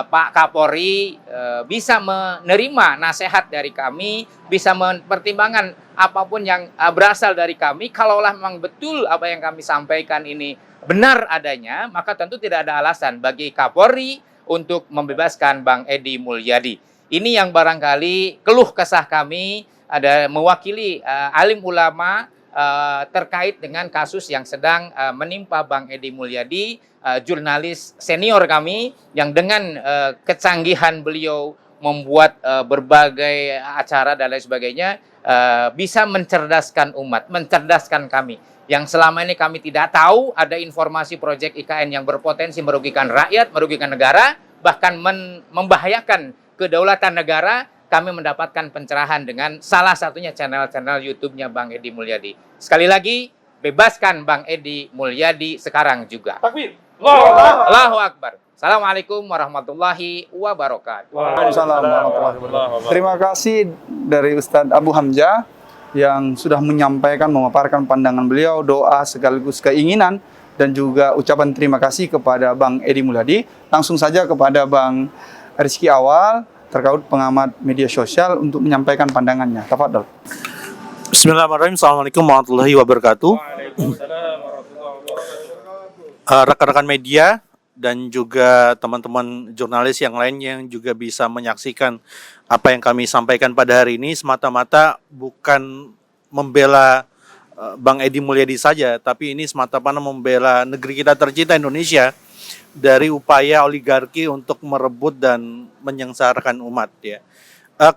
Pak Kapolri bisa menerima nasihat dari kami, bisa mempertimbangkan apapun yang berasal dari kami. Kalaulah memang betul apa yang kami sampaikan ini benar adanya, maka tentu tidak ada alasan bagi Kapolri untuk membebaskan Bang Edi Mulyadi. Ini yang barangkali keluh kesah kami, ada mewakili alim ulama terkait dengan kasus yang sedang menimpa Bang Edi Mulyadi, jurnalis senior kami yang dengan kecanggihan beliau membuat berbagai acara dan lain sebagainya bisa mencerdaskan umat, mencerdaskan kami. Yang selama ini kami tidak tahu ada informasi proyek IKN yang berpotensi merugikan rakyat, merugikan negara, bahkan membahayakan kedaulatan negara. Kami mendapatkan pencerahan dengan salah satunya channel-channel YouTube-nya Bang Edi Mulyadi. Sekali lagi, bebaskan Bang Edi Mulyadi sekarang juga. Takbir. Allahu Akbar. Assalamualaikum warahmatullahi wabarakatuh. Waalaikumsalam warahmatullahi wabarakatuh. Terima kasih dari Ustadz Abu Hamzah yang sudah menyampaikan, memaparkan pandangan beliau, doa sekaligus keinginan, dan juga ucapan terima kasih kepada Bang Edi Mulyadi. Langsung saja kepada Bang Rizky Awal, terkait pengamat media sosial, untuk menyampaikan pandangannya. Tafadhol. Bismillahirrahmanirrahim. Assalamualaikum warahmatullahi wabarakatuh. Rekan-rekan media dan juga teman-teman jurnalis yang lain yang juga bisa menyaksikan apa yang kami sampaikan pada hari ini, semata-mata bukan membela Bang Edi Mulyadi saja, tapi ini semata-mata membela negeri kita tercinta Indonesia dari upaya oligarki untuk merebut dan menyengsarakan umat, ya.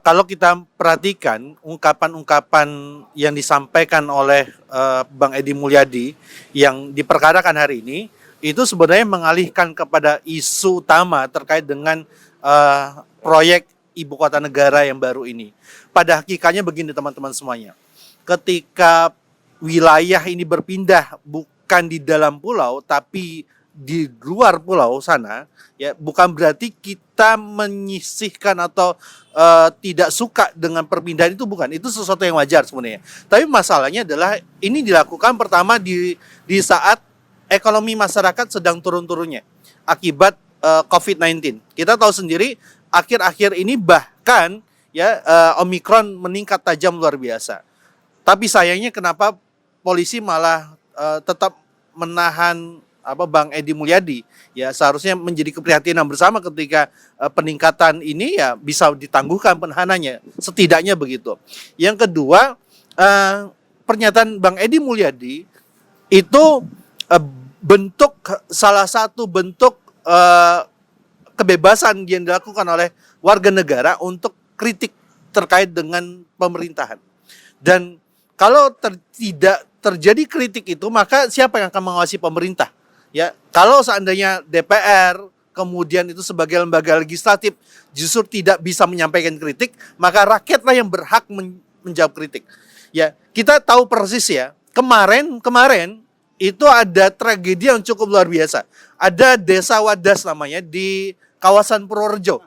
Kalau kita perhatikan ungkapan-ungkapan yang disampaikan oleh Bang Edi Mulyadi yang diperkarakan hari ini, itu sebenarnya mengalihkan kepada isu utama terkait dengan proyek ibu kota negara yang baru ini. Pada hakikatnya begini teman-teman semuanya, ketika wilayah ini berpindah bukan di dalam pulau tapi di luar pulau sana, ya, bukan berarti kita menyisihkan atau tidak suka dengan perpindahan itu, bukan. Itu sesuatu yang wajar sebenarnya. Tapi masalahnya adalah ini dilakukan pertama di saat ekonomi masyarakat sedang turun-turunnya akibat COVID-19. Kita tahu sendiri akhir-akhir ini bahkan ya Omikron meningkat tajam luar biasa. Tapi sayangnya kenapa polisi malah tetap menahan Bang Edi Mulyadi? Ya seharusnya menjadi keprihatinan bersama ketika peningkatan ini ya bisa ditangguhkan penahanannya, setidaknya begitu. Yang kedua, pernyataan Bang Edi Mulyadi itu salah satu bentuk kebebasan yang dilakukan oleh warga negara untuk kritik terkait dengan pemerintahan. Dan kalau tidak terjadi kritik itu, maka siapa yang akan mengawasi pemerintah? Ya, kalau seandainya DPR kemudian itu sebagai lembaga legislatif justru tidak bisa menyampaikan kritik, maka rakyatlah yang berhak menjawab kritik. Ya, kita tahu persis ya, kemarin itu ada tragedi yang cukup luar biasa. Ada desa Wadas namanya di kawasan Purworejo,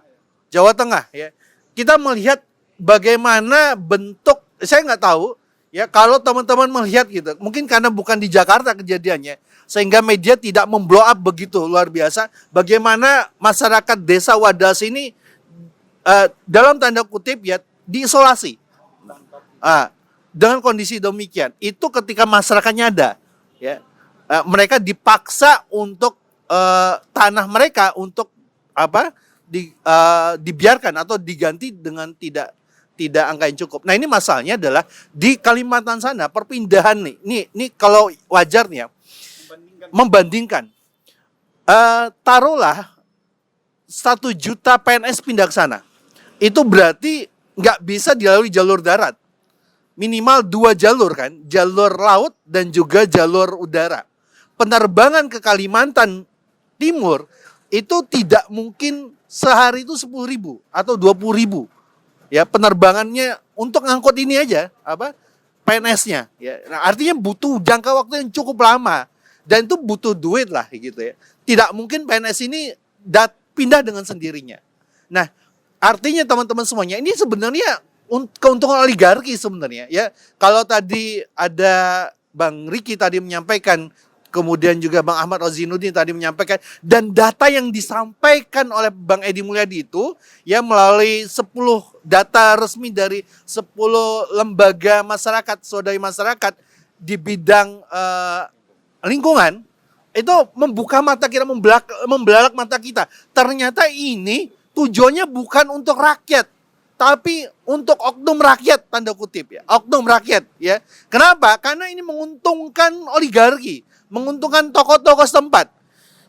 Jawa Tengah. Ya, kita melihat bagaimana bentuk, saya nggak tahu ya, kalau teman-teman melihat gitu, mungkin karena bukan di Jakarta kejadiannya, sehingga media tidak memblow up begitu luar biasa. Bagaimana masyarakat desa Wadas ini dalam tanda kutip ya diisolasi. Dengan kondisi demikian, itu ketika masyarakatnya ada, ya mereka dipaksa untuk tanah mereka untuk dibiarkan atau diganti dengan tidak angka yang cukup. Nah ini masalahnya adalah di Kalimantan sana perpindahan nih. Ini kalau wajarnya membandingkan. Taruhlah 1 juta PNS pindah ke sana. Itu berarti nggak bisa dilalui jalur darat. Minimal 2 jalur kan, jalur laut dan juga jalur udara. Penerbangan ke Kalimantan Timur itu tidak mungkin sehari itu 10.000 atau 20.000. Ya, penerbangannya untuk ngangkut ini aja PNS-nya ya. Nah, artinya butuh jangka waktu yang cukup lama dan itu butuh duit lah gitu ya. Tidak mungkin PNS ini pindah dengan sendirinya. Nah, artinya teman-teman semuanya ini sebenarnya keuntungan oligarki sebenarnya ya. Kalau tadi ada Bang Riki tadi menyampaikan, kemudian juga Bang Ahmad Rozinuddin tadi menyampaikan, dan data yang disampaikan oleh Bang Edi Mulyadi itu ya melalui 10 data resmi dari 10 lembaga masyarakat, swadaya masyarakat di bidang lingkungan, itu membuka mata kita, membelalak mata kita. Ternyata ini tujuannya bukan untuk rakyat, tapi untuk oknum rakyat, tanda kutip ya, oknum rakyat ya. Kenapa? Karena ini menguntungkan oligarki, menguntungkan tokoh-tokoh setempat.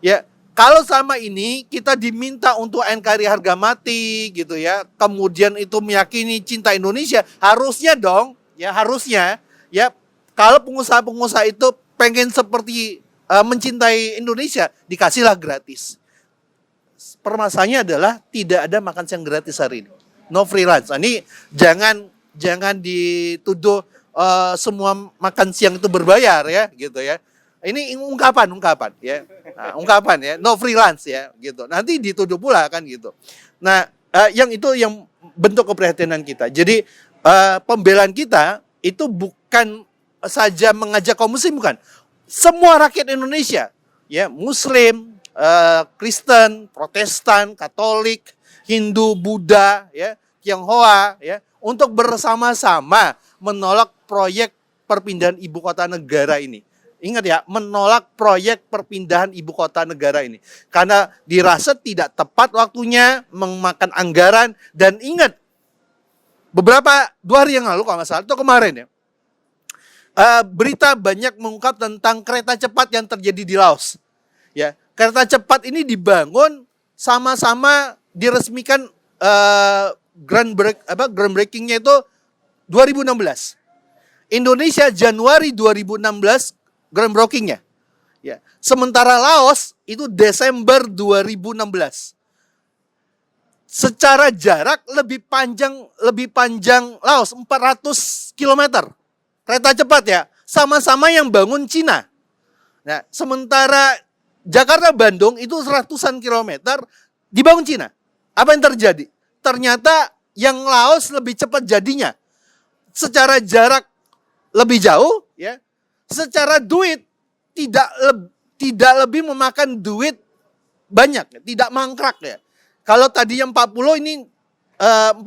Ya, kalau sama ini kita diminta untuk NKRI harga mati gitu ya, kemudian itu meyakini cinta Indonesia, harusnya dong, ya harusnya ya kalau pengusaha-pengusaha itu pengen seperti mencintai Indonesia, dikasihlah gratis. Permasalahannya adalah tidak ada makan siang gratis hari ini. No free lunch. Ini jangan dituduh semua makan siang itu berbayar ya, gitu ya. Ini ungkapan ya. Nah, ungkapan ya, no free lunch ya, gitu. Nanti dituduh pula kan gitu. Nah, yang bentuk keprihatinan kita. Jadi pembelaan kita itu bukan saja mengajak kaum muslim, bukan. Semua rakyat Indonesia, ya, Muslim, Kristen, Protestan, Katolik, Hindu, Buddha, ya, Tionghoa, ya, untuk bersama-sama menolak proyek perpindahan ibu kota negara ini. Ingat ya, menolak proyek perpindahan ibu kota negara ini. Karena dirasa tidak tepat waktunya, memakan anggaran. Dan ingat, 2 hari yang lalu kalau nggak salah, itu kemarin ya, berita banyak mengungkap tentang kereta cepat yang terjadi di Laos. Ya, kereta cepat ini dibangun sama-sama diresmikan groundbreakingnya itu 2016. Indonesia Januari 2016 groundbreakingnya. Ya, sementara Laos itu Desember 2016. Secara jarak lebih panjang Laos 400 km. Kereta cepat ya, sama-sama yang bangun Cina. Nah, sementara Jakarta Bandung itu ratusan kilometer dibangun Cina. Apa yang terjadi? Ternyata yang Laos lebih cepat jadinya. Secara jarak lebih jauh ya. Secara duit tidak lebih memakan duit banyak, tidak mangkrak ya. Kalau tadi yang 40 ini 40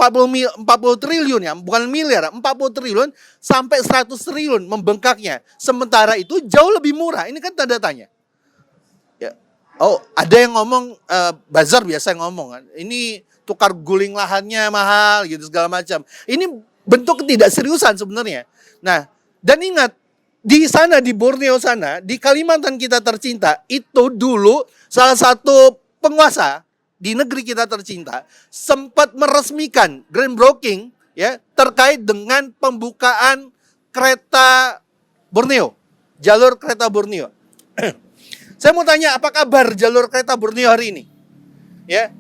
triliun ya, bukan miliar, 40 triliun sampai 100 triliun membengkaknya. Sementara itu jauh lebih murah. Ini kan tanda tanya. Ya. Oh, ada yang ngomong bazar biasa yang ngomong kan. Ini tukar guling lahannya mahal gitu segala macam. Ini bentuk ketidakseriusan sebenarnya. Nah, dan ingat di sana di Borneo sana, di Kalimantan kita tercinta, itu dulu salah satu penguasa di negeri kita tercinta sempat meresmikan groundbreaking ya terkait dengan pembukaan kereta Borneo, jalur kereta Borneo. Saya mau tanya, apa kabar jalur kereta Borneo hari ini? Ya,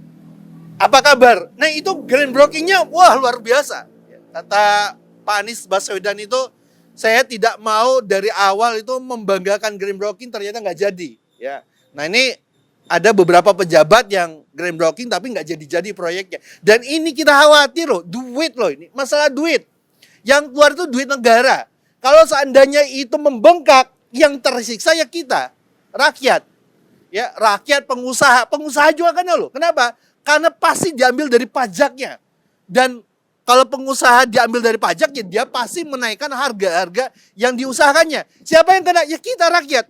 apa kabar? Nah itu groundbreakingnya wah luar biasa. Kata Pak Anies Baswedan itu, saya tidak mau dari awal itu membanggakan groundbreaking, ternyata nggak jadi. Ya, nah ini ada beberapa pejabat yang groundbreaking tapi nggak jadi-jadi proyeknya. Dan ini kita khawatir loh, duit loh ini, masalah duit. Yang keluar itu duit negara. Kalau seandainya itu membengkak, yang tersiksa ya kita, rakyat. Ya, rakyat, pengusaha juga kan loh. Kenapa? Karena pasti diambil dari pajaknya. Dan kalau pengusaha diambil dari pajak, ya dia pasti menaikkan harga-harga yang diusahakannya. Siapa yang kena? Ya kita rakyat.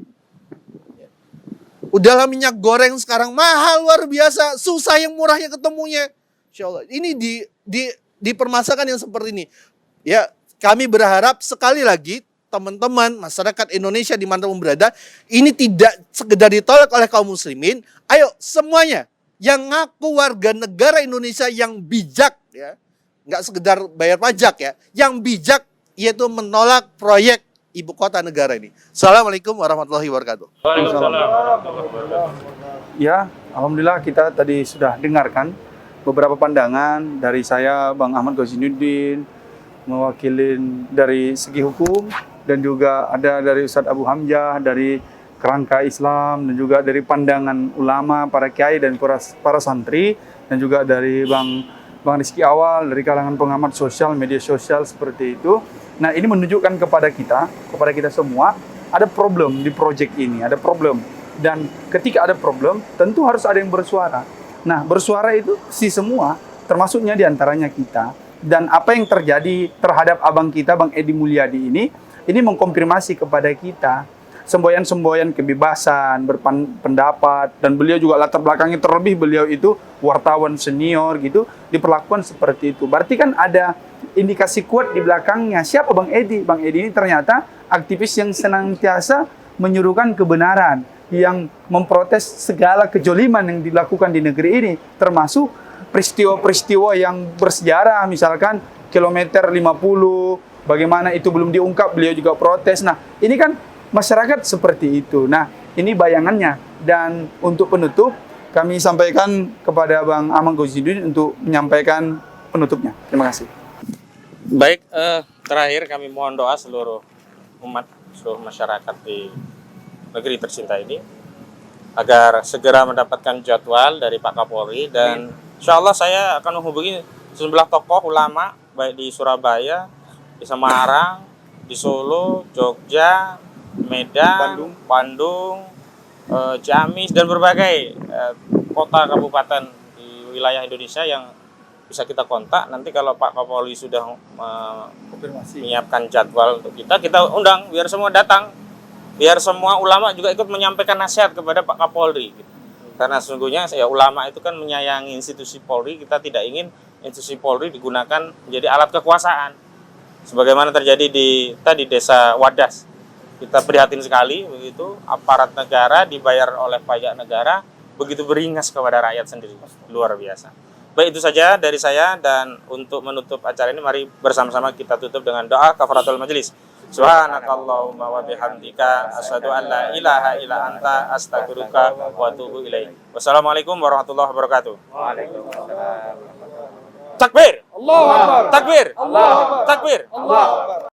Udahlah minyak goreng sekarang mahal luar biasa, susah yang murahnya ketemunya. Insya Allah. Ini di permasalahan yang seperti ini. Ya, kami berharap sekali lagi teman-teman masyarakat Indonesia di mana pun berada, ini tidak sekedar ditolak oleh kaum muslimin. Ayo semuanya yang ngaku warga negara Indonesia yang bijak ya, nggak sekedar bayar pajak ya, yang bijak yaitu menolak proyek ibu kota negara ini. Assalamualaikum warahmatullahi wabarakatuh. Ya, alhamdulillah kita tadi sudah dengarkan beberapa pandangan dari saya, Bang Ahmad Ghazinuddin, mewakili dari segi hukum, dan juga ada dari Ustadz Abu Hamzah dari kerangka Islam, dan juga dari pandangan ulama, para kiai dan para santri, dan juga dari Bang Rizky Awal dari kalangan pengamat sosial, media sosial seperti itu. Nah, ini menunjukkan kepada kita semua, ada problem di proyek ini, ada problem. Dan ketika ada problem, tentu harus ada yang bersuara. Nah, bersuara itu si semua, termasuknya diantaranya kita. Dan apa yang terjadi terhadap abang kita, Bang Edi Mulyadi ini mengkonfirmasi kepada kita, semboyan-semboyan kebebasan, berpendapat, dan beliau juga latar belakangnya terlebih, beliau itu wartawan senior gitu, diperlakukan seperti itu. Berarti kan ada indikasi kuat di belakangnya. Siapa Bang Edi? Bang Edi ini ternyata aktivis yang senantiasa menyuruhkan kebenaran, yang memprotes segala kejoliman yang dilakukan di negeri ini, termasuk peristiwa-peristiwa yang bersejarah, misalkan kilometer 50, bagaimana itu belum diungkap, beliau juga protes. Nah, ini kan masyarakat seperti itu. Nah, ini bayangannya. Dan untuk penutup, kami sampaikan kepada Bang Ahmad Ghazinuddin untuk menyampaikan penutupnya. Terima kasih. Baik, terakhir kami mohon doa seluruh umat, seluruh masyarakat di negeri tercinta ini agar segera mendapatkan jadwal dari Pak Kapolri, dan insya Allah saya akan menghubungi sejumlah tokoh ulama baik di Surabaya, di Semarang, di Solo, Jogja, Medan, Bandung, Ciamis, dan berbagai kota kabupaten di wilayah Indonesia yang bisa kita kontak. Nanti kalau Pak Kapolri sudah menyiapkan jadwal untuk kita undang biar semua datang, biar semua ulama juga ikut menyampaikan nasihat kepada Pak Kapolri. Karena sesungguhnya ulama itu kan menyayangi institusi Polri, kita tidak ingin institusi Polri digunakan menjadi alat kekuasaan. Sebagaimana terjadi di Desa Wadas. Kita prihatin sekali begitu, aparat negara dibayar oleh pajak negara begitu beringas kepada rakyat sendiri. Luar biasa. Baik, itu saja dari saya, dan untuk menutup acara ini mari bersama-sama kita tutup dengan doa kafaratul majelis. Subhanakallahumma wa bihamdika asyhadu an la ilaha illa anta astaghfiruka wa atubu ilaik. Wassalamualaikum warahmatullahi wabarakatuh. Waalaikumsalam. Takbir. Allahu Akbar. Takbir. Allahu Akbar. Takbir. Allahu Akbar.